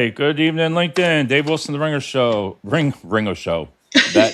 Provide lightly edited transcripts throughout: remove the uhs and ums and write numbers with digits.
Hey, good evening, LinkedIn. Dave Wilson, the Ringer Show. Ringo Show. That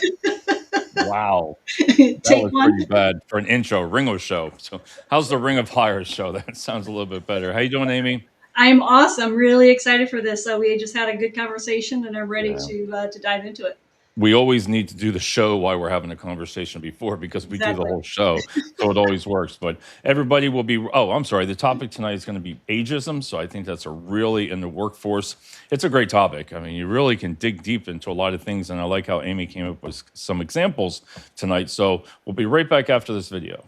wow, that Take was one. pretty bad for an intro. Ringo Show. So, how's the Ring of Fire show? That sounds a little bit better. How you doing, Amy? I'm awesome. Really excited for this. We just had a good conversation, and I'm ready Yeah. to dive into it. We always need to do the show while we're having a conversation before because we do the Exactly. whole show. So it always works. But everybody will be, oh, I'm sorry. The topic tonight is going to be ageism. So I think that's a really in the workforce. It's a great topic. I mean, you really can dig deep into a lot of things. And I like how Amy came up with some examples tonight. So we'll be right back after this video.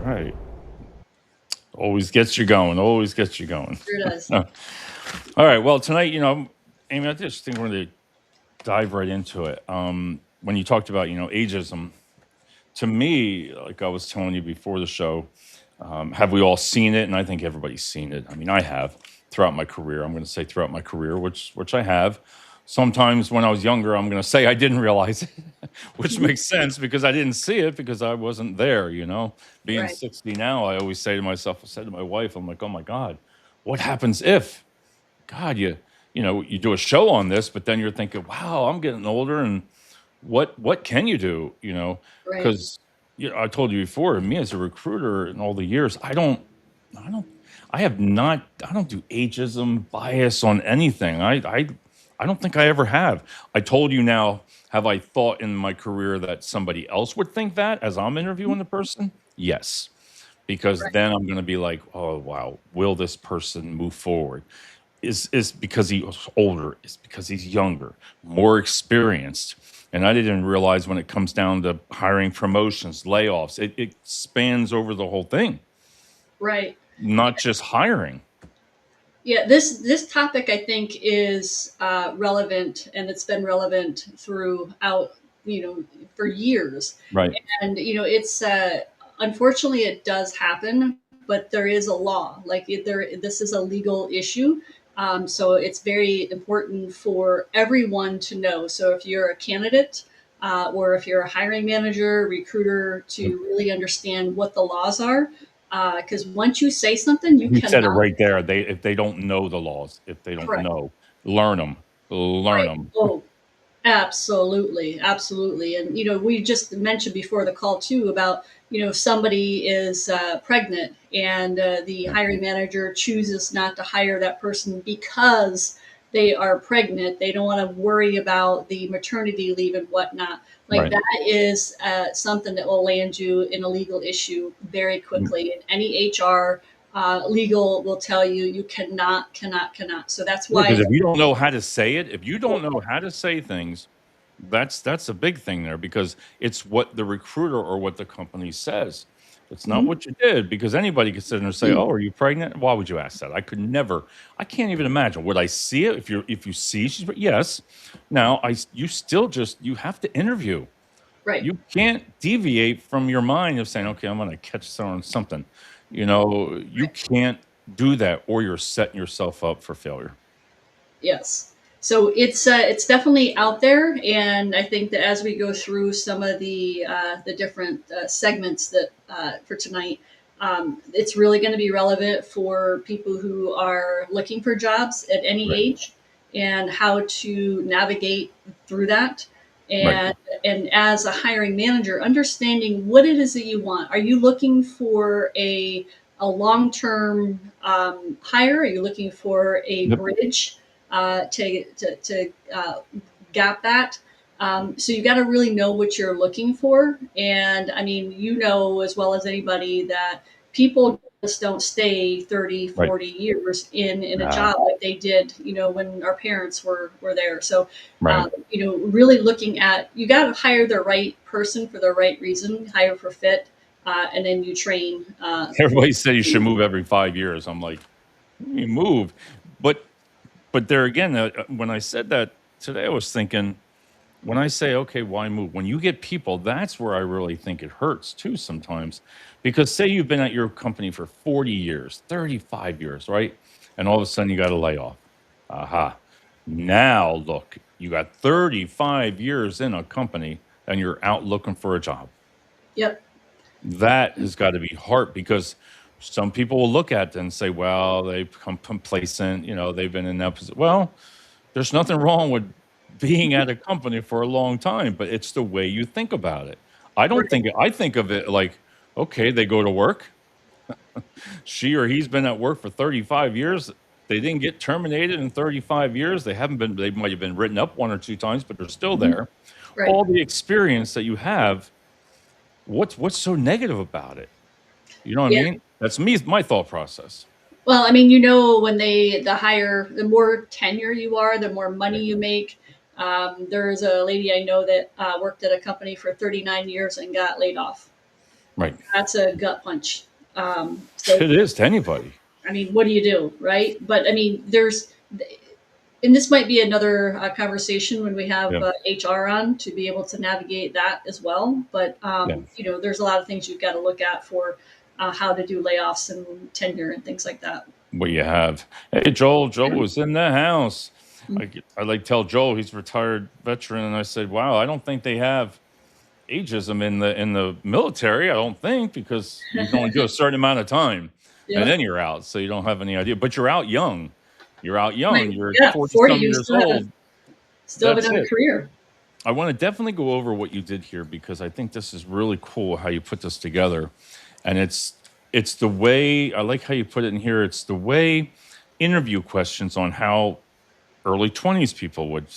Right. Always gets you going. Always gets you going. Sure does. All right. Well, tonight, Amy, I just think we're going to dive right into it. When you talked about, ageism, to me, like I was telling you before the show, have we all seen it? And I think everybody's seen it. I mean, I have throughout my career. I'm going to say throughout my career, which I have. Sometimes when I was younger, I'm going to say I didn't realize it, which makes sense because I didn't see it because I wasn't there. Being Right. 60 now, I always say to myself, I said to my wife, I'm like, oh my God, what happens if? God, you do a show on this, but then you're thinking, wow, I'm getting older, and what can you do? Right. Because I told you before, me as a recruiter in all the years, I don't, I have not, I don't do ageism bias on anything. I don't think I ever have. I told you now, have I thought in my career that somebody else would think that as I'm interviewing the person? Yes, because Right. then I'm going to be like, oh wow, will this person move forward? Is because he's older, is because he's younger, more experienced. And I didn't realize when it comes down to hiring, promotions, layoffs, it spans over the whole thing, Right. not just hiring. Yeah. This topic I think is relevant, and it's been relevant throughout for years. Right. And it's unfortunately it does happen, but there is a law. This is a legal issue. So it's very important for everyone to know. So if you're a candidate, or if you're a hiring manager, recruiter, to really understand what the laws are, because once you say something, you You said it cannot. right there. If they don't know the laws, if they don't Correct. know, learn them, learn Right. them. Oh, absolutely, absolutely. And we just mentioned before the call too about somebody is pregnant, and the hiring manager chooses not to hire that person because they are pregnant. They don't want to worry about the maternity leave and whatnot. Like Right. that is something that will land you in a legal issue very quickly. And any HR legal will tell you you cannot. So that's Yeah, why. because if you don't know how to say it, if you don't know how to say things, that's a big thing there because it's what the recruiter or what the company says. It's not Mhm. what you did because anybody could sit there and say, "Oh, are you pregnant?" Why would you ask that? I could never. I can't even imagine. Would I see it if you see yes. Now you still just you have to interview. Right. You can't deviate from your mind of saying, "Okay, I'm going to catch someone something." You Right. can't do that, or you're setting yourself up for failure. Yes. So it's definitely out there, and I think that as we go through some of the different segments that for tonight, it's really going to be relevant for people who are looking for jobs at any Right. age, and how to navigate through that. Right. And as a hiring manager, understanding what it is that you want. Are you looking for a long term hire? Are you looking for a Yep. bridge to gap that? So you got to really know what you're looking for. And I mean, you know as well as anybody that people just don't stay 30, Right. 40 years in a Ah, job like they did, when our parents were there. So, right. really looking at, you got to hire the right person for the right reason, hire for fit, and then you train for. Everybody said you should move every 5 years. I'm like, what do you mean move? But there again, when I said that today, I was thinking, when I say, okay, why move? When you get people, that's where I really think it hurts too sometimes. Because say you've been at your company for 40 years, 35 years, right? And all of a sudden you got a layoff. Aha. Now look, you got 35 years in a company and you're out looking for a job. Yep. That has got to be hard because some people will look at it and say, well, they've become complacent, they've been in that position. Well, there's nothing wrong with being at a company for a long time, but it's the way you think about it. I think of it like, okay, they go to work. She or he's been at work for 35 years. They didn't get terminated in 35 years. They might have been written up one or two times, but they're still Mhm. there. Right. All the experience that you have, what's so negative about it? You know what I Yeah. mean? That's me, my thought process. Well, I mean, when the higher, the more tenure you are, the more money Right. you make. There's a lady I know that worked at a company for 39 years and got laid off. Right. That's a gut punch. So, It is to anybody. I mean, what do you do, right? But I mean, and this might be another conversation when we have Yeah. HR on to be able to navigate that as well. But Yeah. there's a lot of things you've got to look at for how to do layoffs and tenure and things like that. What you have. Hey, Joel. Joel was in the house. I like tell Joel he's a retired veteran, and I said, "Wow, I don't think they have ageism in the military. I don't think because you can only do a certain amount of time, and Yeah. then you're out, so you don't have any idea. But you're out young. You're out young. Right. You're Yeah. 40 40. some You years still have old. That's another it. career. I want to definitely go over what you did here because I think this is really cool how you put this together. And it's the way I like how you put it in here. It's the way interview questions on how early 20s people would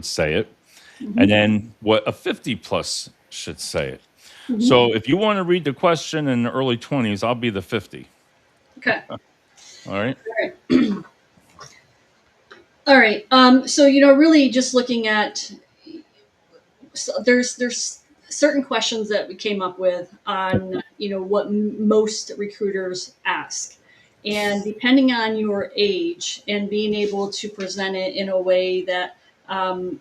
say it, and Hmm. then what a 50 plus should say it. Hmm. So if you want to read the question in the early 20s, I'll be the 50. Okay. All right. All right. All right. So really just looking at, so there's certain questions that we came up with on what most recruiters ask, and depending on your age and being able to present it in a way that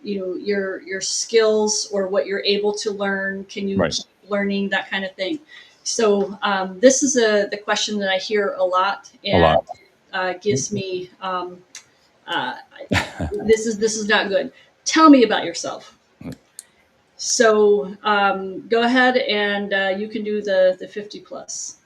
your skills or what you're able to learn, can you Right. keep learning, that kind of thing. So this is the question that I hear a lot, A and lot. gives me uh, this is not good. Tell me about yourself. So go ahead and you can do the 50 plus.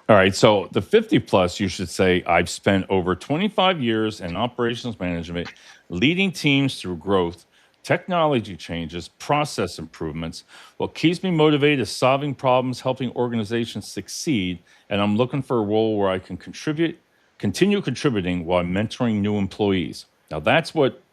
All right. So the 50 plus, you should say, I've spent over 25 years in operations management, leading teams through growth, technology changes, process improvements. What keeps me motivated is solving problems, helping organizations succeed. And I'm looking for a role where I can continue contributing while mentoring new employees. Now, that's what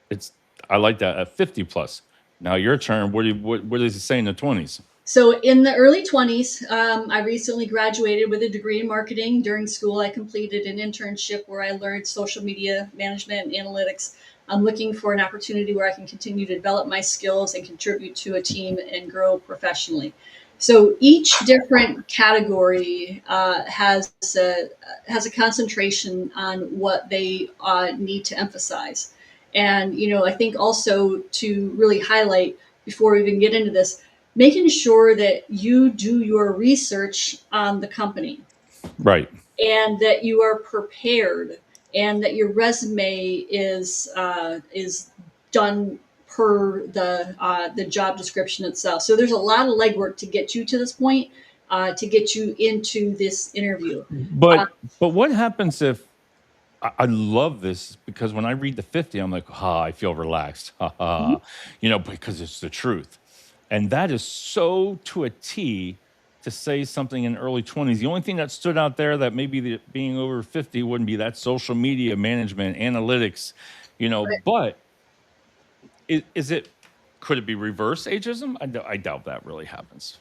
it's, I like that at 50 plus. Now, your turn. What does it say in the 20s? So in the early 20s, I recently graduated with a degree in marketing. During school, I completed an internship where I learned social media management and analytics. I'm looking for an opportunity where I can continue to develop my skills and contribute to a team and grow professionally. So each different category has a concentration on what they need to emphasize. And I think also to really highlight, before we even get into this, making sure that you do your research on the company Right. and that you are prepared and that your resume is done per the job description itself. So there's a lot of legwork to get you to this point, to get you into this interview. Uh, But what happens if I love this because when I read the 50, I'm like, I feel relaxed. Ha ha. Because it's the truth. And that is so to a T to say something in early 20s. The only thing that stood out there that maybe being over 50 wouldn't be that social media management, analytics, Right. but is it, could it be reverse ageism? I doubt that really happens.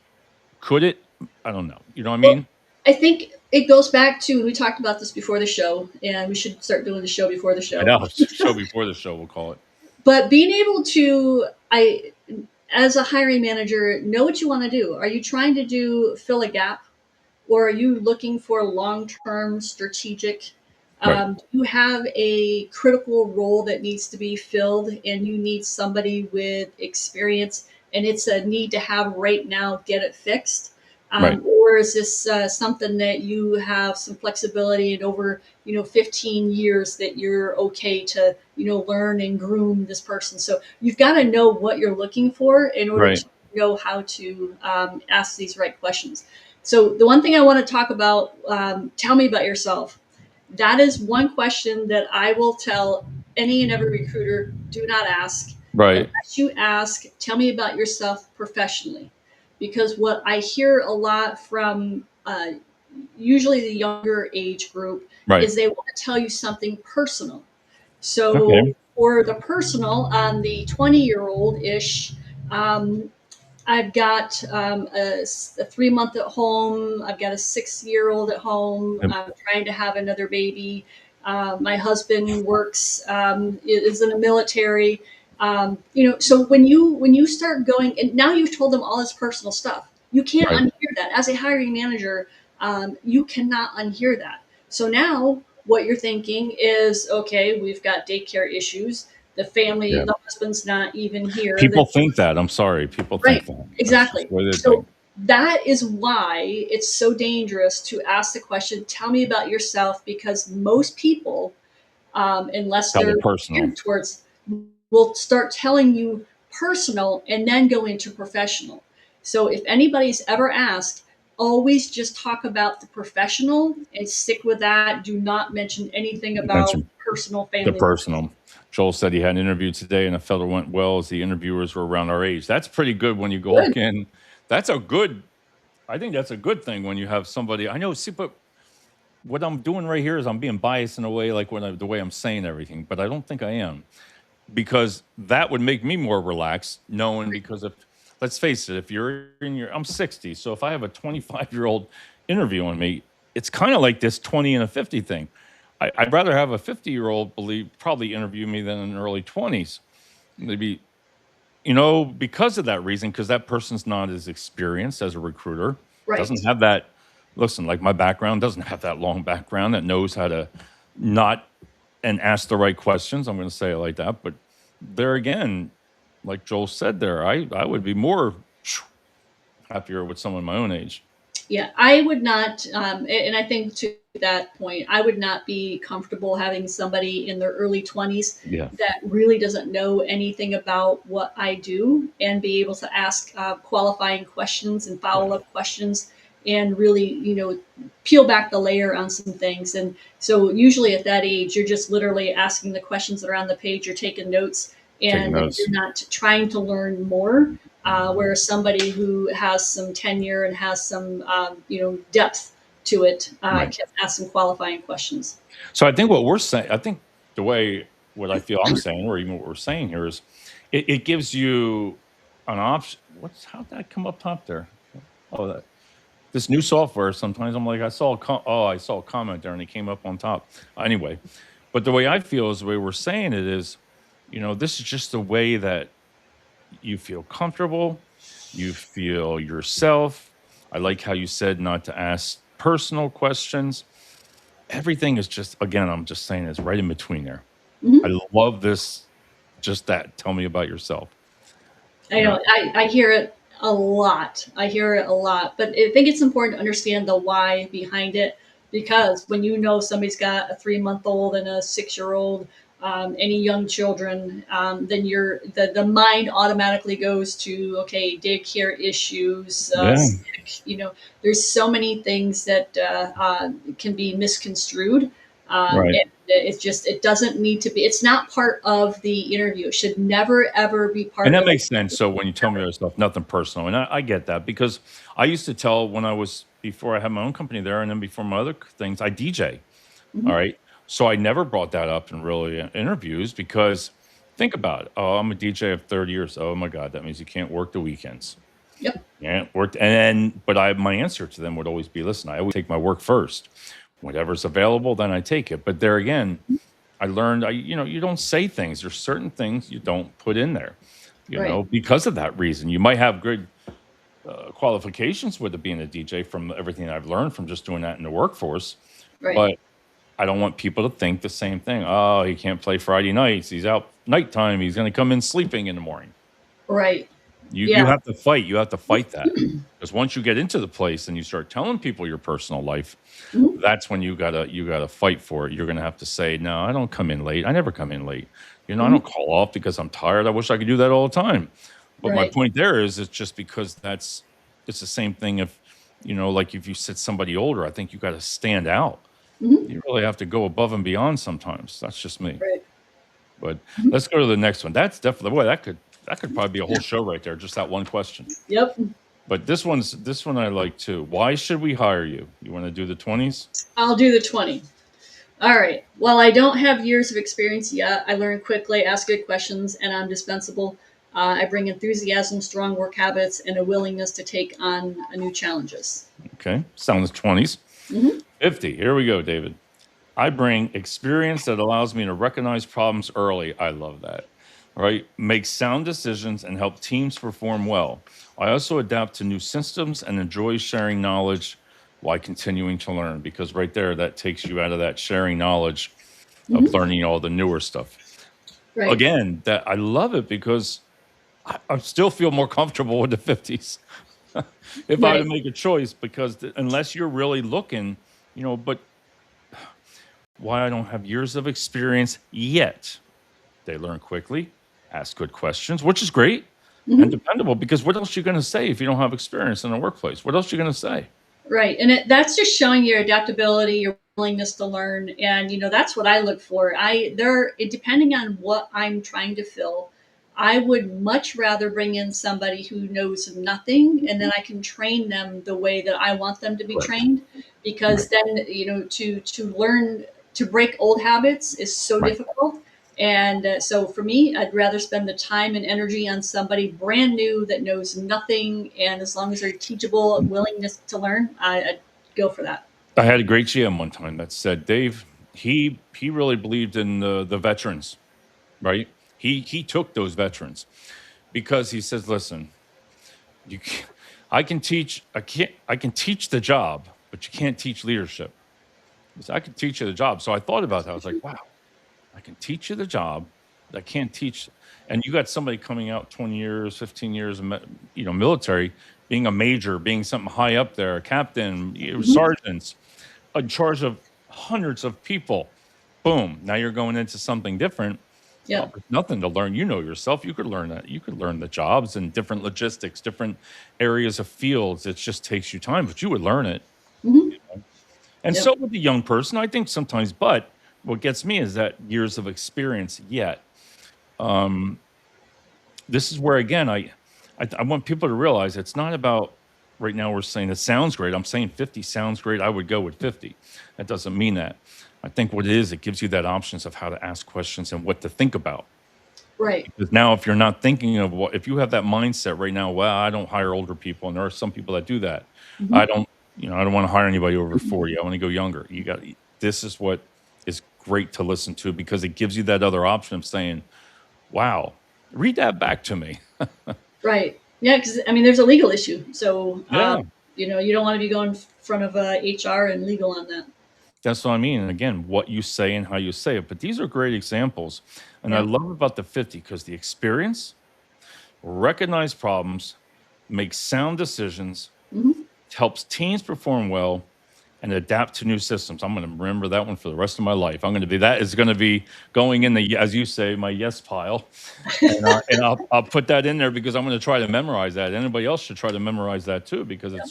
Could it? I don't know. You know what I Well, mean? I think it goes back to, we talked about this before the show, and we should start doing the show before the I show. know. Show before the show, we'll call it. But being able to, as a hiring manager, know what you want to do. Are you trying to fill a gap, or are you looking for long-term strategic? Right. Do you have a critical role that needs to be filled, and you need somebody with experience, and it's a need to have right now? Get it fixed. Right. Or is this something that you have some flexibility, and over 15 years that you're okay to learn and groom this person? So you've got to know what you're looking for in order Right. to know how to ask these right questions. So the one thing I want to talk about, tell me about yourself. That is one question that I will tell any and every recruiter: do not ask. Right. Unless you ask, tell me about yourself professionally. Because what I hear a lot from usually the younger age group Right. is they want to tell you something personal. So Okay. for the personal, on the 20-year-old ish, um, I've got a 3 month at home. I've got a 6-year-old at home. Yep. I'm trying to have another baby. My husband works, is in the military. So when you start going, and now you've told them all this personal stuff, you can't Right. unhear that. As a hiring manager, you cannot unhear that. So now what you're thinking is, okay, we've got daycare issues. The family, Yeah. the husband's not even here. People think that. I'm sorry. People think Right, that. That's just exactly. the way they So think. that is why it's so dangerous to ask the question, tell me about yourself, because most people, unless Tell they're it personal. geared towards, will start telling you personal and then go into professional. So if anybody's ever asked, always just talk about the professional and stick with that. Do not mention anything about Mention personal the family. personal. Joel said he had an interview today and it felt it went well as the interviewers were around our age. That's pretty good when you go Good. walk in. That's a good, I think that's a good thing when you have somebody. I know, see, but what I'm doing right here is I'm being biased in a way, like the way I'm saying everything, but I don't think I am, because that would make me more relaxed knowing, because if, let's face it, if you're in your, I'm 60, so if I have a 25-year-old interviewing me, it's kind of like this 20 and a 50 thing. I'd rather have a 50-year-old believe probably interview me than an early 20s, maybe, because of that reason, because that person's not as experienced as a recruiter, Right. doesn't have that, listen, like my background doesn't have that long background, that knows how to not and ask the right questions. I'm going to say it like that. But there again, like Joel said there, I would be more happier with someone my own age. Yeah, I would not, and I think to that point, I would not be comfortable having somebody in their early 20s Yeah. that really doesn't know anything about what I do, and be able to ask qualifying questions and Yeah. follow up questions, and really, peel back the layer on some things. And so, usually at that age, you're just literally asking the questions that are on the page, you're taking notes, Taking and notes. you're not trying to learn more. Whereas somebody who has some tenure and has some depth to it Right. can ask some qualifying questions. So I think what we're saying, I think the way what I feel I'm saying, or even what we're saying here is, it gives you an option. How'd that come up top there? Oh, this new software. Sometimes I'm like, I saw a comment there, and it came up on top. Anyway, but the way I feel is the way we're saying it is, this is just the way that you feel comfortable, you feel yourself. I like how you said not to ask personal questions. Everything is just, again, I'm just saying, it's right in between there. Mhm. I love this, just that. Tell me about yourself. I You know, know I hear it a lot. I hear it a lot, but I think it's important to understand the why behind it, because when somebody's got a 3 month old and a 6-year old, any young children, then the mind automatically goes to, okay, daycare issues, yeah, sick. There's so many things that can be misconstrued. Right. And it's just, it doesn't need to be, it's not part of the interview. It should never, ever be And part that of makes sense. So when you tell me that stuff, nothing personal, and I get that because I used to tell when I was before I had my own company there, and then before my other things, I DJ. All Mhm. right, so I never brought that up in really interviews because think about it. Oh, I'm a DJ of 30 years. Oh my God, that means you can't work the weekends. Yep. Yeah, worked, and but I my answer to them would always be, listen, I always take my work first. Whatever's available, then I take it. But there again, I learned, you don't say things. There's certain things you don't put in there, Right. because of that reason. You might have good qualifications with it being a DJ from everything I've learned from just doing that in the workforce, Right. but I don't want people to think the same thing. Oh, he can't play Friday nights. He's out nighttime. He's going to come in sleeping in the morning. Right. You Yeah. have to fight. You have to fight that because once you get into the place and you start telling people your personal life, Mhm. that's when you gotta fight for it. You're gonna have to say, no, I don't come in late. I never come in late. I Mhm. don't call off because I'm tired. I wish I could do that all the time. But my Right. point there is, it's just because it's the same thing. If like if you sit somebody older, I think you got to stand out. Mhm. You really have to go above and beyond sometimes. That's just me. Right. But Mhm. let's go to the next one. That's definitely boy. That could probably be a whole show right there. Just that one question. Yep. But this one I like too. Why should we hire you? You want to do the 20s? I'll do the 20. All right. While I don't have years of experience yet, I learn quickly, ask good questions, and I'm dispensable. I bring enthusiasm, strong work habits, and a willingness to take on new challenges. Okay, sounds 20s. Hmm. 50. Here we go, David. I bring experience that allows me to recognize problems early. I love that. All right. Make sound decisions and help teams perform well. I also adapt to new systems and enjoy sharing knowledge while continuing to learn because right there, that takes you out of that sharing knowledge of Hmm. learning all the newer stuff. Right. Again, that I love it because I still feel more comfortable with the 50s if I had to Right. make a choice because unless you're really looking, but why I don't have years of experience yet. They learn quickly, ask good questions, which is great and Hmm. dependable because what else are you going to say if you don't have experience in the workplace? What else are you going to say? Right. And that's just showing your adaptability, your willingness to learn. And, that's what I look for. Depending on what I'm trying to fill, I would much rather bring in somebody who knows nothing and then I can train them the way that I want them to be Correct. trained. Because Right. then, to learn to break old habits is so Right. difficult. And so for me, I'd rather spend the time and energy on somebody brand new that knows nothing. And as long as they're teachable, willingness to learn, I'd go for that. I had a great GM one time that said, Dave, he really believed in the veterans, right? He took those veterans because he says, listen, you can, I can teach the job, but you can't teach leadership. He said, I can teach you the job. So I thought about that. I was like, wow, I can teach you the job, but I can't teach. And you got somebody coming out 20 years, 15 years, military, being a major, being something high up there, a captain, Mhm. sergeants, in charge of hundreds of people. Boom. Now you're going into something different. Yeah. Well, there's nothing to learn. You know yourself. You could learn that. You could learn the jobs and different logistics, different areas of fields. It just takes you time, but you would learn it. Hmm. And Yep. so with the young person, I think sometimes, but what gets me is that years of experience yet. Um, this is where again I want people to realize it's not about right now we're saying it sounds great. I'm saying 50 sounds great. I would go with 50. That doesn't mean that. I think what it is, it gives you that options of how to ask questions and what to think about. Right. Because now if you're not thinking of what if you have that mindset right now, well, I don't hire older people, and there are some people that do that. I Hmm. don't, I don't want to hire anybody over 40. I want to go younger. This is what is great to listen to because it gives you that other option of saying, wow, read that back to me. Right. Yeah. Because I mean, there's a legal issue, so Yeah, you don't want to be going in front of HR and legal on that. that's what I mean. And again, what you say and how you say it. But these are great examples. And I Yeah. love about the 50 because the experience, recognize problems, make sound decisions, Hmm. helps teams perform well, and adapt to new systems. I'm going to remember that one for the rest of my life. I'm going to be that is going to be going in the as you say my yes pile, and I'll put that in there because I'm going to try to memorize that. Anybody else should try to memorize that too because Yep.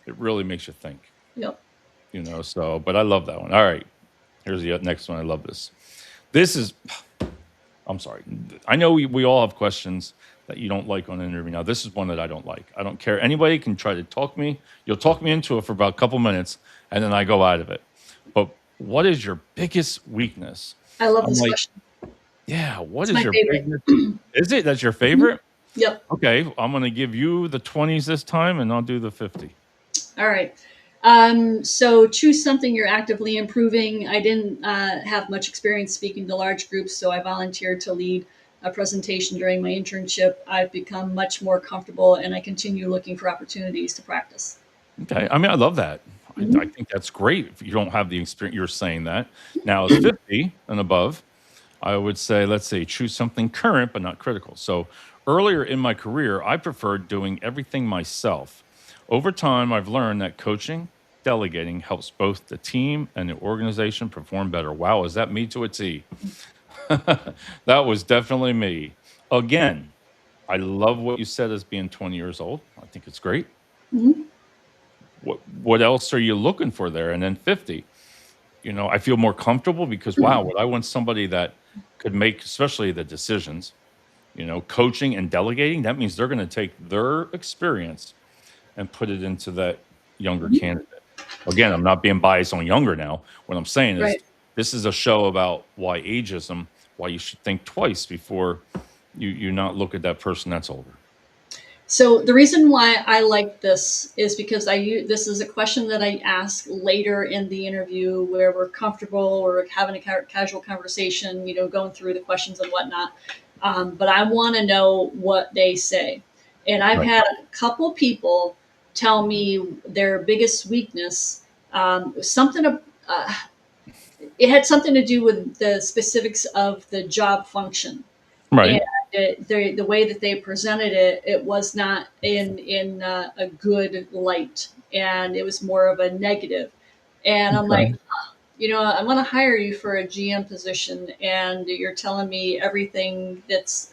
it really makes you think. Yep. So but I love that one. All right. Here's the next one. I love this. This is, I'm sorry. I know we all have questions that you don't like on an interview. Now, this is one that I don't like. I don't care. Anybody can try to talk me. You'll talk me into it for about a couple minutes, and then I go out of it. But what is your biggest weakness? I love I'm this like, question. yeah, what It's is my your favorite. biggest? Is it? That's your Mhm. favorite? Yep. Okay, I'm going to give you the 20s this time, and I'll do the 50. All right. So choose something you're actively improving. I didn't have much experience speaking to large groups, so I volunteered to lead a presentation during my internship. I've become much more comfortable, and I continue looking for opportunities to practice. Okay, I mean, I love that. I Mhm. think that's great. If you don't have the experience, you're saying that. Now, it's 50 and above. I would say, let's say, choose something current but not critical. So earlier in my career, I preferred doing everything myself. Over time, I've learned that coaching, delegating helps both the team and the organization perform better. Wow, is that me to a T? That was definitely me. Again, I love what you said as being 20 years old. I think it's great. Mhm. What else are you looking for there? And then 50. I feel more comfortable because wow, would I want somebody that could make especially the decisions, coaching and delegating, that means they're going to take their experience and put it into that younger Mhm. candidate. Again, I'm not being biased on younger now. What I'm saying is Right. this is a show about why ageism, why you should think twice before you not look at that person that's older. So the reason why I like this is because this is a question that I ask later in the interview where we're comfortable or having a casual conversation, going through the questions and whatnot. But I want to know what they say. And I've Right. had a couple people tell me their biggest weakness, something, it had something to do with the specifics of the job function, and Right. the way that they presented it, it was not in a good light, and it was more of a negative. And I'm like, Okay. I want to hire you for a GM position, and you're telling me everything that's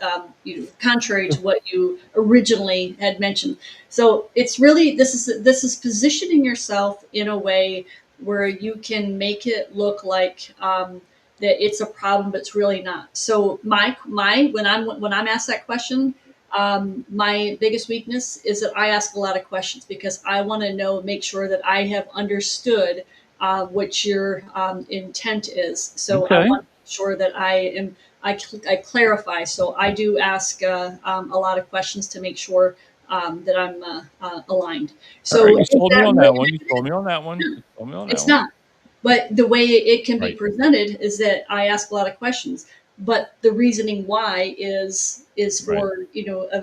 contrary to what you originally had mentioned. So it's really this is positioning yourself in a way where you can make it look like that it's a problem, but it's really not. So my when I'm asked that question, my biggest weakness is that I ask a lot of questions because I want to make sure that I have understood what your intent is. So I Okay. want to make sure that I clarify. So I do ask a lot of questions to make sure that I'm aligned. All right. So You is sold me that on really that one. You sold negative? me on that one. No, You sold me on that it's one. not. But the way it can be Right. presented is that I ask a lot of questions, but the reasoning why is Right. for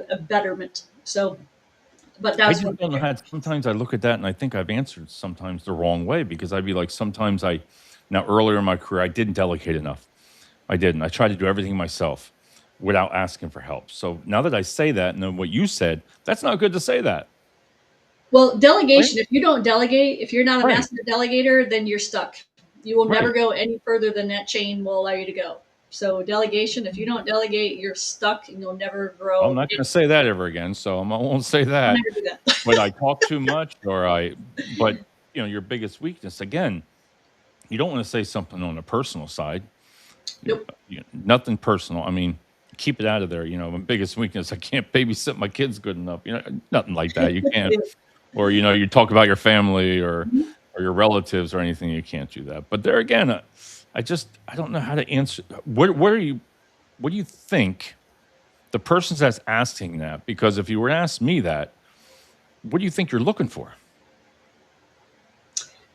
a betterment. So, but I that's what just I don't know do. how sometimes I look at that and I think I've answered sometimes the wrong way because I'd be like, sometimes now earlier in my career, I didn't delegate enough. I didn't. I tried to do everything myself without asking for help. So now that I say that and then what you said, that's not good to say that. Well, Right. delegation, if you don't delegate, if you're not a Right. master delegator, then you're stuck. You will never Right. go any further than that chain will allow you to go. So, delegation, if you don't delegate, you're stuck and you'll never I'm grow. not going to say that ever again. So I won't say Don't that. ever do that. But I talk too much but your biggest weakness, again, you don't want to say something on a personal side. Nope. Nothing personal. I mean, keep it out of there. My biggest weakness, I can't babysit my kids good enough. Nothing like that. You can't. Or you talk about your family or your relatives or anything. You can't do that. But there again, I don't know how to answer. What do you think the person that's asking that? Because if you were to ask me that, what do you think you're looking for?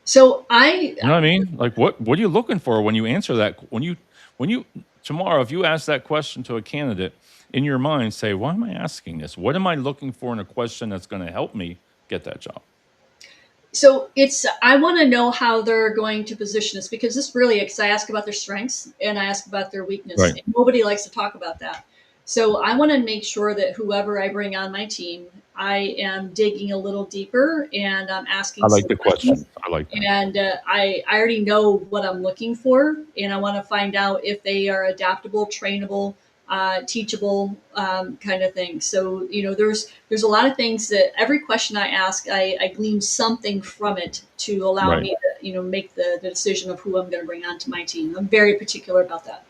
So, I You know what I mean? Like what are you looking for when you answer that? When you tomorrow, if you ask that question to a candidate in your mind, say, why am I asking this? What am I looking for in a question that's going to help me get that job? So it's I want to know how they're going to position us because this really because I ask about their strengths and I ask about their weakness Right. and nobody likes to talk about that. So I want to make sure that whoever I bring on my team, I am digging a little deeper and I'm I asking like some the questions. question. I like that. And I already know what I'm looking for, and I want to find out if they are adaptable, trainable, teachable kind of thing. So there's a lot of things that every question I ask, I glean something from it to allow Right. me to make the decision of who I'm going to bring onto my team. I'm very particular about that.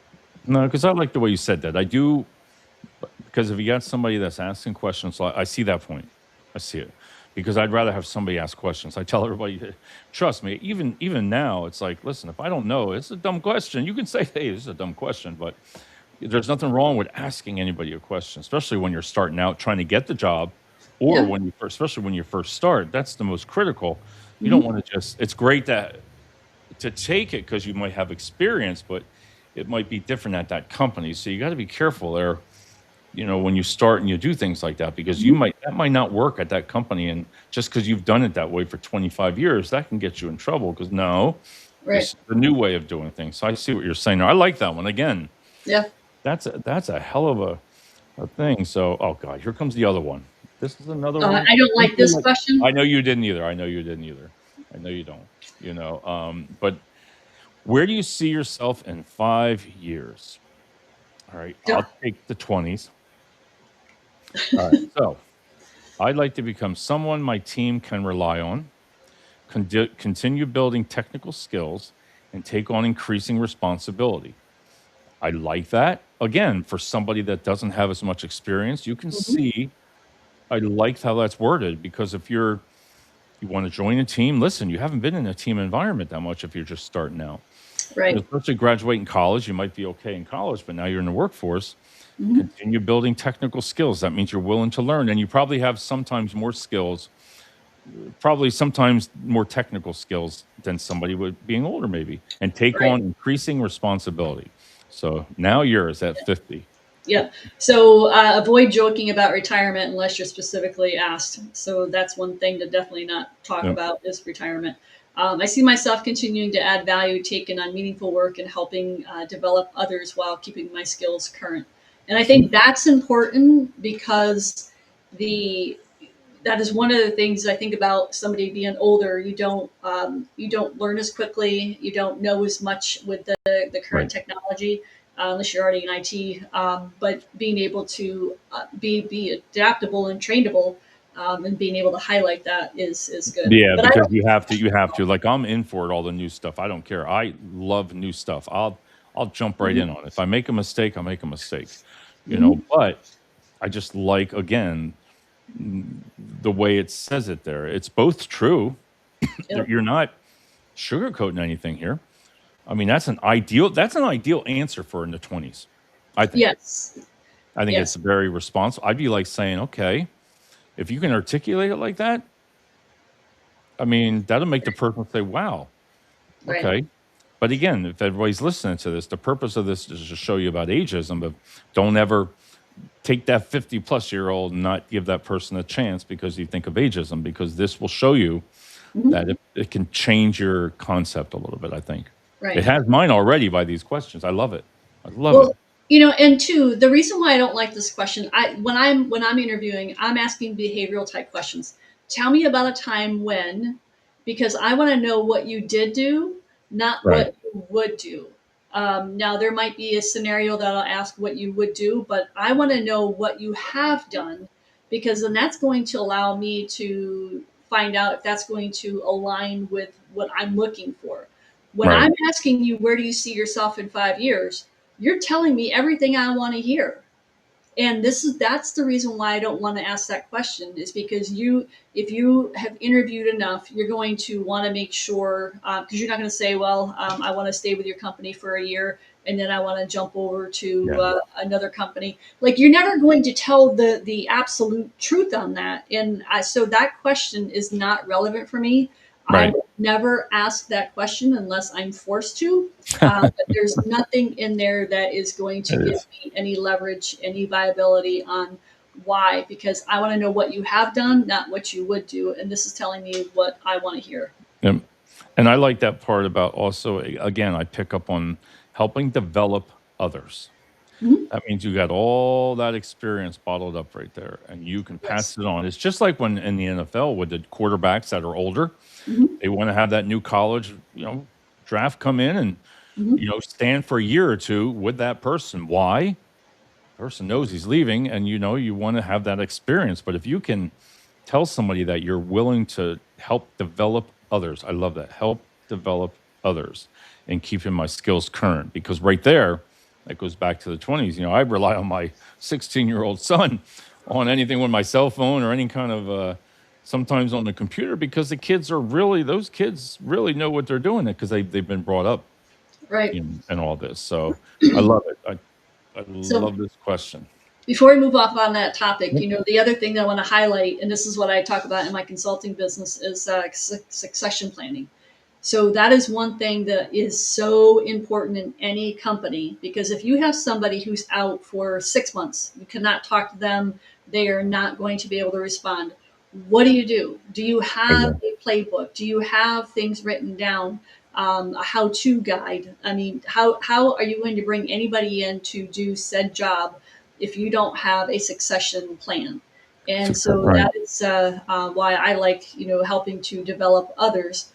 No, because I like the way you said that. I do, because if you got somebody that's asking questions, I see that point. I see it. Because I'd rather have somebody ask questions. I tell everybody, trust me, even now, it's like, listen, if I don't know, it's a dumb question. You can say, hey, this is a dumb question, but there's nothing wrong with asking anybody a question, especially when you're starting out trying to get the job, or Yeah. when you first, especially when you first start. That's the most critical. You don't Hmm. want to just. It's great to take it because you might have experience, but it might be different at that company. So you got to be careful there. When you start and you do things like that, because Hmm. that might not work at that company, and just because you've done it that way for 25 years, that can get you in trouble. Because no, Right. this is the new way of doing things. So I see what you're saying. I like that one again. Yeah. That's a hell of a thing. So, oh God, here comes the other one. This is another one. I don't like this I question. know you didn't either. I know you didn't either. I know you don't. But where do you see yourself in 5 years? All right, Don't- I'll take the 20s. All right, so I'd like to become someone my team can rely on, continue building technical skills, and take on increasing responsibility. I like that. Again, for somebody that doesn't have as much experience, you can Mhm. see I liked how that's worded, because if you want to join a team, listen, you haven't been in a team environment that much if you're just starting out. Right. Especially graduating college, you might be okay in college, but now you're in the workforce. Hmm. Continue building technical skills. That means you're willing to learn, and you probably have sometimes more skills, probably sometimes more technical skills than somebody would being older, maybe, and take Right. on increasing responsibility. So now yours at 50. Yeah. So avoid joking about retirement unless you're specifically asked. So that's one thing to definitely not talk Yep. about is retirement. I see myself continuing to add value, taking on meaningful work, and helping develop others while keeping my skills current. And I think that's important because the that is one of the things I think about somebody being older. You don't learn as quickly. You don't know as much with the current Right. technology unless you're already in IT. But being able to be adaptable and trainable and being able to highlight that is good. Yeah, But I because don't. you have to. Like, I'm in for it, all the new stuff. I don't care. I love new stuff. I'll jump right Mhm. in on it. If I make a mistake, I'll make a mistake. Mhm. But I just like, again, the way it says it there. It's both true. Yep. You're not sugarcoating anything here. I mean, that's an ideal answer for in the 20s. I think. Yes. I think it's Yes. very responsible. I'd be like saying, okay, if you can articulate it like that, I mean, that'll make the person say, wow, Right. okay. But again, if everybody's listening to this, the purpose of this is to show you about ageism, but don't ever take that 50-plus-year-old and not give that person a chance because you think of ageism, because this will show you Mhm. that it can change your concept a little bit, I think. It Right. has mine already by these questions. I love it. I love it. Well, and two, the reason why I don't like this question, when I'm interviewing, I'm asking behavioral type questions. Tell me about a time when, because I want to know what you did do, not Right. what you would do. Now there might be a scenario that I'll ask what you would do, but I want to know what you have done, because then that's going to allow me to find out if that's going to align with what I'm looking for. When Right. I'm asking you, where do you see yourself in 5 years? You're telling me everything I want to hear. And that's the reason why I don't want to ask that question, is because if you have interviewed enough, you're going to want to make sure, because you're not going to say, well, I want to stay with your company for a year and then I want to jump over to Yeah. another company. Like, you're never going to tell the absolute truth on that. And so that question is not relevant for me. I Right. would never ask that question unless I'm forced to. But there's nothing in there that is going to It give is. me any leverage, any viability on why, because I want to know what you have done, not what you would do. And this is telling me what I want to hear. Yep. And I like that part about also, again, I pick up on helping develop others. Mhm. That means you got all that experience bottled up right there and you can Yes. pass it on. It's just like when in the NFL with the quarterbacks that are older, Hmm. they want to have that new college, draft come in and, Hmm. stand for a year or two with that person. Why? person knows he's leaving, and you want to have that experience. But if you can tell somebody that you're willing to help develop others, I love that. Help develop others and keeping my skills current, because right there, that goes back to the 20s. I rely on my 16-year-old son on anything with my cell phone or any kind of sometimes on the computer, because those kids really know what they're doing because they've been brought up Right. in all this. So I love it. I So love this question. before we move off on that topic, Yep. the other thing that I want to highlight, and this is what I talk about in my consulting business, is succession planning. So that is one thing that is so important in any company, because if you have somebody who's out for 6 months, you cannot talk to them, they are not going to be able to respond. What do you do? Do you have Exactly. a playbook? Do you have things written down? A how-to guide? I mean, how are you going to bring anybody in to do said job if you don't have a succession plan? And so Right. that is why I like, helping to develop others,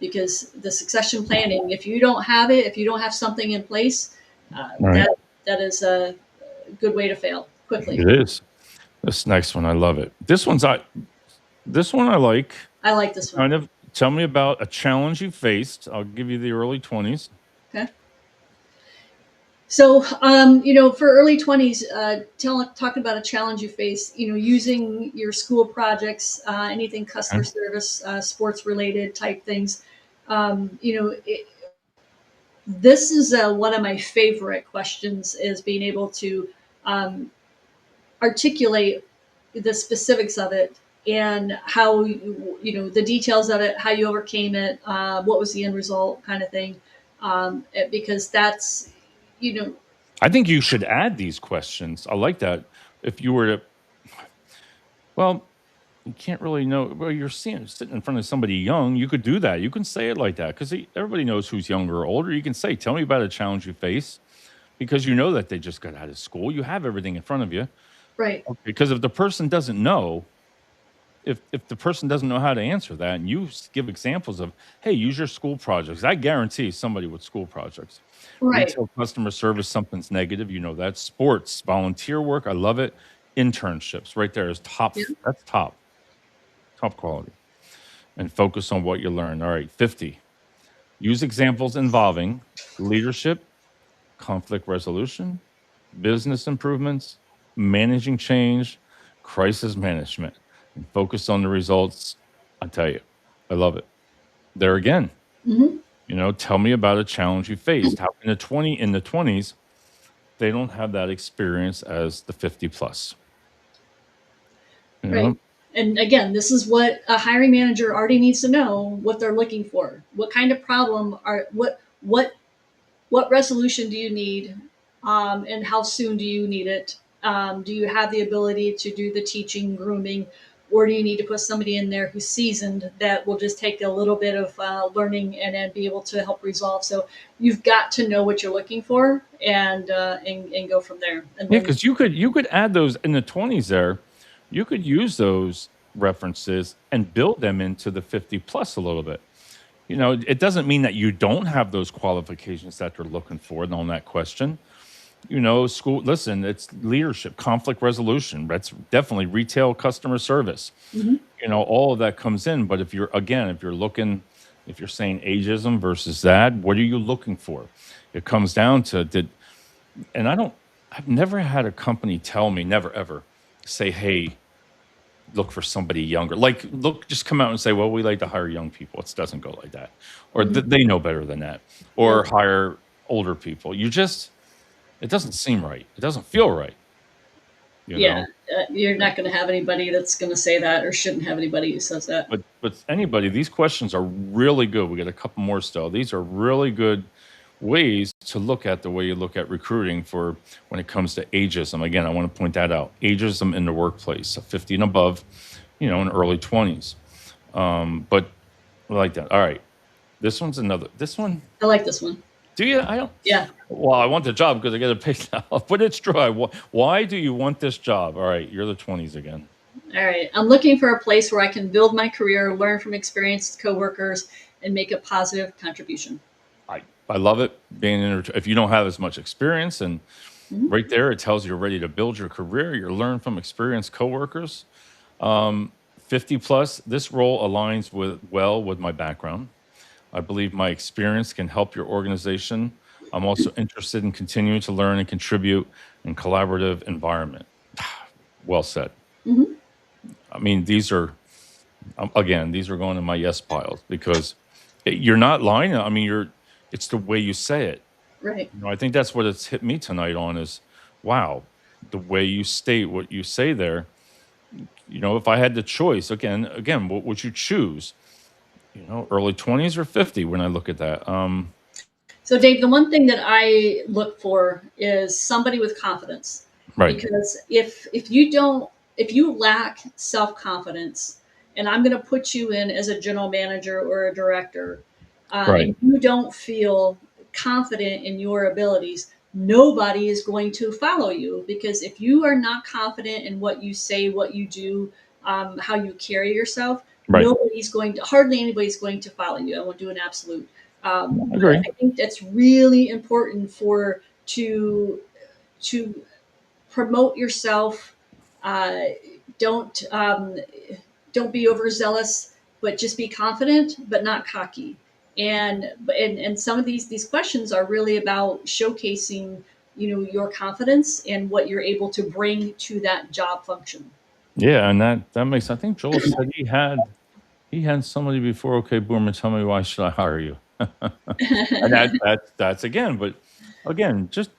because the succession planning, if you don't have it, if you don't have something in place, Right. that is a good way to fail quickly. It is. This next one, I love it. This one I like. I like this one. Kind of tell me about a challenge you faced. I'll give you the early 20s. Okay. So, for early 20s, talking about a challenge you face, using your school projects, anything customer Okay. service, sports related type things. This is one of my favorite questions, is being able to um, articulate the specifics of it, and how the details of it, how you overcame it, what was the end result, kind of thing, because that's you know I think you should add these questions. I like that. If you were to, well, you can't really know. Well, you're sitting in front of somebody young. You could do that. You can say it like that because everybody knows who's younger or older. You can say, "Tell me about a challenge you face," because you know that they just got out of school. You have everything in front of you. right. Because if the person doesn't know, if the person doesn't know how to answer that, and you give examples of, hey, use your school projects. I guarantee somebody with school projects, Right. retail customer service, something's negative. That's sports, volunteer work. I love it. Internships, right there is top. Yeah. That's top quality. And focus on what you learn. All right, 50. Use examples involving leadership, conflict resolution, business improvements, managing change, crisis management, and focus on the results. I tell you, I love it. There again, Hmm. tell me about a challenge you faced. How in the 20s, they don't have that experience as the 50 plus. You Right. know, And again, this is what a hiring manager already needs to know, what they're looking for. What kind of problem are what resolution do you need, and how soon do you need it? Do you have the ability to do the teaching, grooming, or do you need to put somebody in there who's seasoned that will just take a little bit of learning and then be able to help resolve? So you've got to know what you're looking for, and go from there. And yeah, then because you could add those in the 20s there. You could use those references and build them into the 50 plus a little bit. It doesn't mean that you don't have those qualifications that they're looking for on that question. School, listen, it's leadership, conflict resolution. That's definitely retail customer service. Mhm. All of that comes in. But if you're saying ageism versus that, what are you looking for? It comes down to and I've never had a company tell me, never ever say, hey, look for somebody younger. Like, just come out and say, well, we like to hire young people. It doesn't go like that. Or Mhm. they know better than that. Yep. Or hire older people. It doesn't seem right. It doesn't feel right, you Yeah, know? you're not going to have anybody that's going to say that, or shouldn't have anybody who says that. But anybody, these questions are really good. We got a couple more still. These are really good ways to look at the way you look at recruiting for when it comes to ageism. Again, I want to point that out. Ageism in the workplace, so 50 and above, in early 20s. But I like that. All right. This one, I like this one. do you? I don't. Yeah. Well, I want the job because I get paid now, but it's true. Why do you want this job? All right. You're the 20s again. All right. I'm looking for a place where I can build my career, learn from experienced coworkers, and make a positive contribution. I love it being if you don't have as much experience and Mhm. Right there, it tells you you're ready to build your career. You learn from experienced coworkers. 50 plus, this role aligns with my background. I believe my experience can help your organization. I'm also interested in continuing to learn and contribute in collaborative environment. Well said. Mhm. I mean, these are again, these are going in my yes piles because you're not lying. I mean, it's the way you say it. Right. I think that's what it's hit me tonight on is, wow, the way you state what you say there. If I had the choice, again, what would you choose? Early 20s or 50 when I look at that. So, Dave, the one thing that I look for is somebody with confidence, Right, because if you lack self confidence, and I'm going to put you in as a general manager or a director, right, and you don't feel confident in your abilities, nobody is going to follow you, because if you are not confident in what you say, what you do, how you carry yourself, right. hardly anybody's going to follow you. I won't do an absolute. I But agree. I think that's really important for to promote yourself. Uh, don't don't be overzealous, but just be confident, but not cocky. And some of these questions are really about showcasing, your confidence and what you're able to bring to that job function. Yeah, and that makes. I think Joel said he had somebody before. Okay, Boomer, tell me why should I hire you? And that's again, but again, just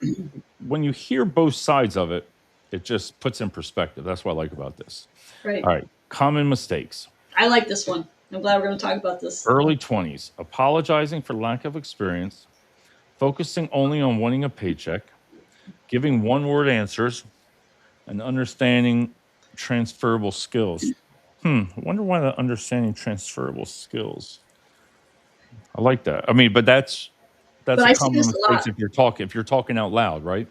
when you hear both sides of it, it just puts in perspective. That's what I like about this. Right. All right, common mistakes. I like this one. I'm glad we're going to talk about this. Early 20s, apologizing for lack of experience, focusing only on wanting a paycheck, giving one-word answers, and understanding transferable skills. I wonder why the understanding transferable skills. I like that. I mean, but that's But a I see common this a mistake lot. if you're talking out loud, right?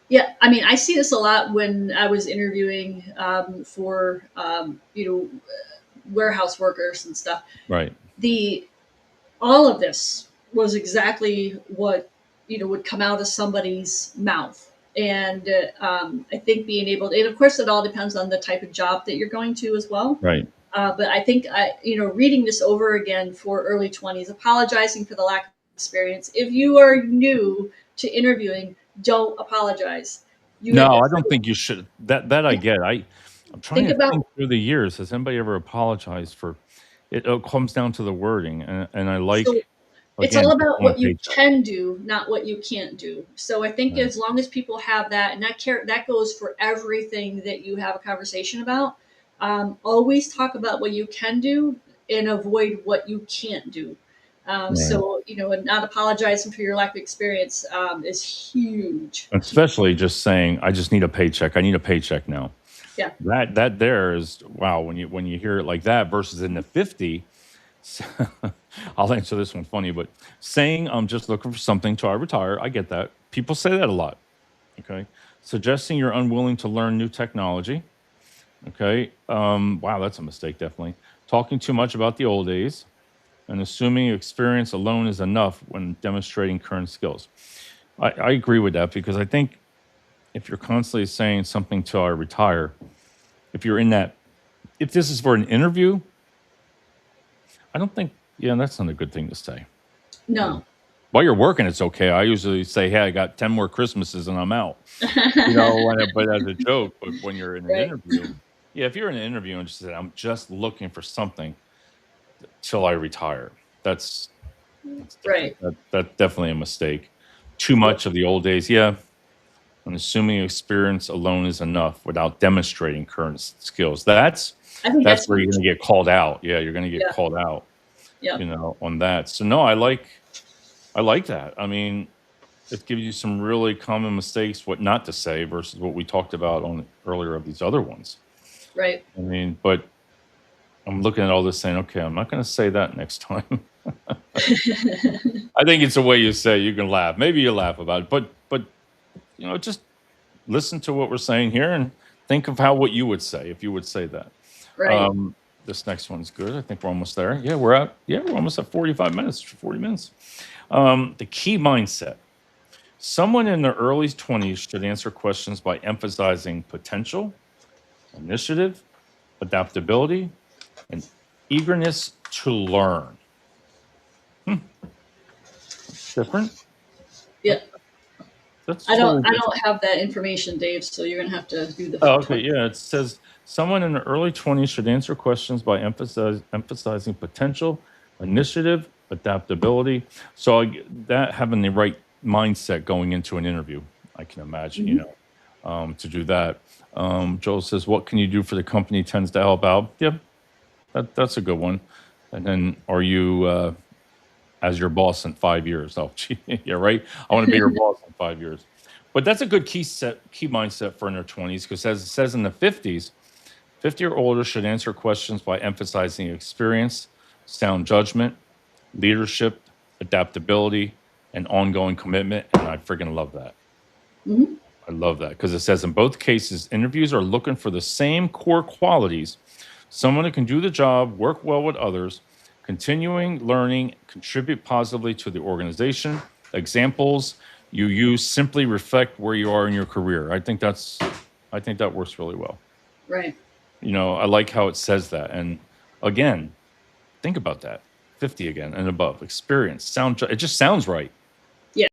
Yeah, I mean, I see this a lot when I was interviewing for warehouse workers and stuff. Right. The All of this was exactly what would come out of somebody's mouth, and I think being able to, and of course, it all depends on the type of job that you're going to as well. Right. But I think reading this over again for early 20s, apologizing for the lack of experience. If you are new to interviewing, don't apologize. You No, have I don't think you should. That I get. I'm trying think to think about through the years. Has anybody ever apologized for it? It comes down to the wording, and I so like it's again all just about one what you paycheck. can do, not what you can't do. So I think Right. as long as people have that, and that goes for everything that you have a conversation about. Always talk about what you can do and avoid what you can't do. Right. So and not apologizing for your lack of experience is huge. Especially just saying, "I just need a paycheck. I need a paycheck now." Yeah. That there is wow when you hear it like that versus in the 50. I'll answer this one funny, but saying I'm just looking for something till I retire, I get that. People say that a lot. Okay. Suggesting you're unwilling to learn new technology. Okay. Wow, that's a mistake, definitely. Talking too much about the old days and assuming experience alone is enough when demonstrating current skills. I agree with that because I think if you're constantly saying something till I retire, if you're in that, if this is for an interview, I don't think, yeah, that's not a good thing to say. You know, No. while you're working, it's okay. I usually say, hey, I got 10 more Christmases and I'm out, but as a joke. But when you're in an Right. interview, yeah, if you're in an interview and just say, I'm just looking for something till I retire, that's, that's different. Right. That's definitely a mistake. Too Yep. much of the old days. Yeah. And assuming experience alone is enough without demonstrating current skills. I think That's that's where you're huge. going to get called out. Yeah, you're going to get Yeah. called out, Yeah. on that. So no, I like that. I mean, it gives you some really common mistakes what not to say versus what we talked about on earlier of these other ones. Right. I mean, but I'm looking at all this saying, okay, I'm not going to say that next time. I think it's the way you say it. You can laugh. Maybe you laugh about it, but just listen to what we're saying here and think of what you would say if you would say that. Right. Um, this next one's good. I think we're almost there. Yeah, we're almost at 45 minutes, 40 minutes. The key mindset. Someone in their early 20s should answer questions by emphasizing potential, initiative, adaptability, and eagerness to learn. Hmm, different. Yeah. That's I don't totally I different. don't have that information, Dave, so you're gonna have to do the Oh, okay. talk. Yeah, it says someone in the early 20s should answer questions by emphasizing potential, initiative, adaptability. So that having the right mindset going into an interview, I can imagine, Mhm. to do that. Joel says, "What can you do for the company tends to help out?" Yep, that's a good one. And then, are you as your boss in 5 years? Oh, gee, yeah, right. I want to be your boss in 5 years. But that's a good key mindset for in their 20s, because as it says in the 50s, 50 or older should answer questions by emphasizing experience, sound judgment, leadership, adaptability, and ongoing commitment. And I freaking love that. Mhm. I love that because it says in both cases, interviews are looking for the same core qualities: someone who can do the job, work well with others, continuing learning, contribute positively to the organization. Examples you use simply reflect where you are in your career. I think that works really well. Right. I like how it says that. And again, think about that. 50 again and above, experience, it just sounds right. Yeah.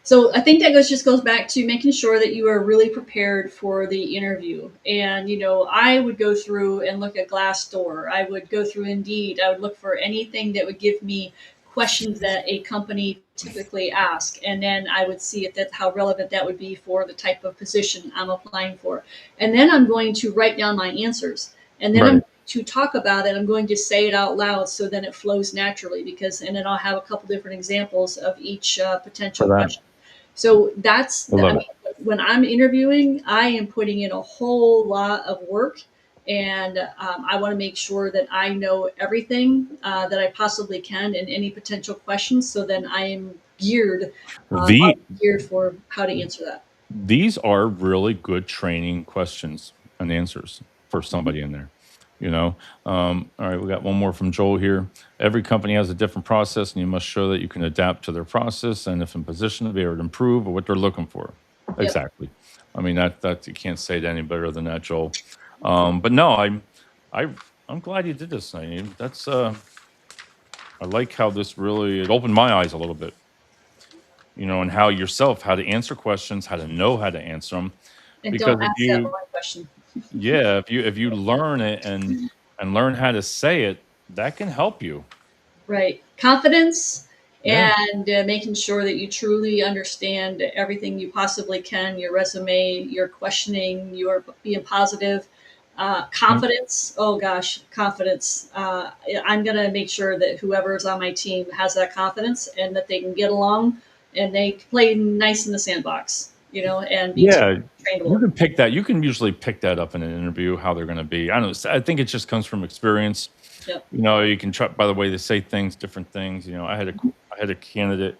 So I think that just goes back to making sure that you are really prepared for the interview. And I would go through and look at Glassdoor. I would go through Indeed. I would look for anything that would give me questions that a company typically ask, and then I would see if that how relevant that would be for the type of position I'm applying for. And then I'm going to write down my answers, and then Right. I'm to talk about it. I'm going to say it out loud so then it flows naturally, and then I'll have a couple different examples of each For potential that. question. So I I love mean, it. when I'm interviewing, I am putting in a whole lot of work, and I want to make sure that I know everything that I possibly can and any potential questions. So then I am geared, The geared for how to answer that. These are really good training questions and answers for Mhm. somebody in there. You know, all right, we got one more from Joel here. Every company has a different process, and you must show that you can adapt to their process, and if in position to be able to improve or what they're looking for. Yep. Exactly. I mean that you can't say it any better than that, Joel. But no, I I'm glad you did this, Naeem. I like how this really it opened my eyes a little bit, and how to answer questions, how to know how to answer them. And Because don't ask that one question. if you learn it and learn how to say it, that can help you. Right. Confidence Yeah. and making sure that you truly understand everything you possibly can, your resume, your questioning, your being positive. Yep. Confidence. Oh gosh, confidence. I'm going to make sure that whoever's on my team has that confidence and that they can get along and they play nice in the sandbox, and be Yeah. You trainable. can pick that. You can usually pick that up in an interview, how they're going to be. I don't know. I think it just comes from experience. Yep. You can try by the way they say things, different things. I had a candidate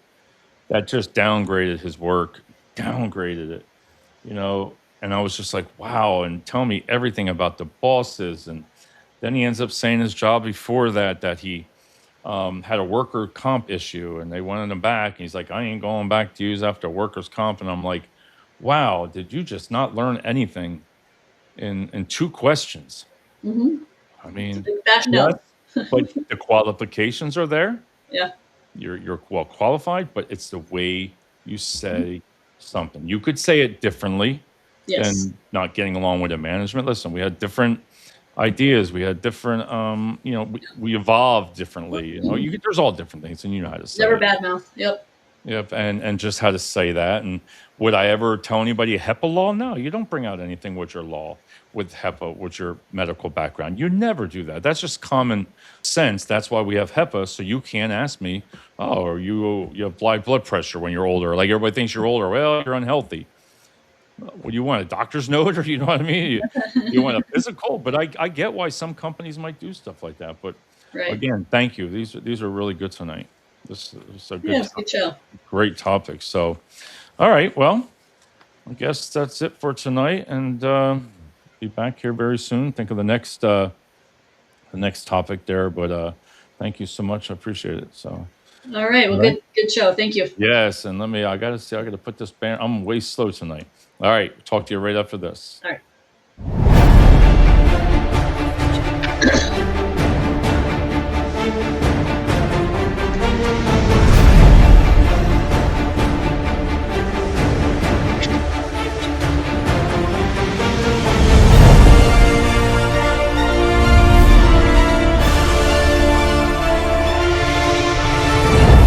that just downgraded his work, downgraded it, and I was just like, wow, and tell me everything about the bosses. And then he ends up saying his job before that he had a worker comp issue and they wanted him back. And he's like, I ain't going back to use after workers comp. And I'm like, wow, did you just not learn anything in two questions? Hmm. I It's a mean, big fat yes, no. but the qualifications are there. Yeah. You're well qualified, but it's the way you Mhm. say something. You could say it differently Yes. than not getting along with the management. Listen, we had different ideas. We had different, we evolved differently. There's all different things, and you know how to say Never it. bad mouth. Yep. Yep, and just how to say that. And would I ever tell anybody HEPA law? No, you don't bring out anything with your law, with HEPA, with your medical background. You never do that. That's just common sense. That's why we have HEPA. So you can't ask me, oh, you have high blood pressure when you're older. Like everybody thinks you're older. Well, you're unhealthy. What do you want? A doctor's note, or you know what I mean? You want a physical? But I get why some companies might do stuff like that. But Right. again, thank you. These are really good tonight. This is a good, Yes. Good show. great topic. So, all right. Well, I guess that's it for tonight, and be back here very soon. Think of the next topic there. But thank you so much. I appreciate it. So. All right. Well, All right. good show. Thank you. Yes, and I gotta see, I gotta put this banner. I'm way slow tonight. All right, talk to you right after this. All right.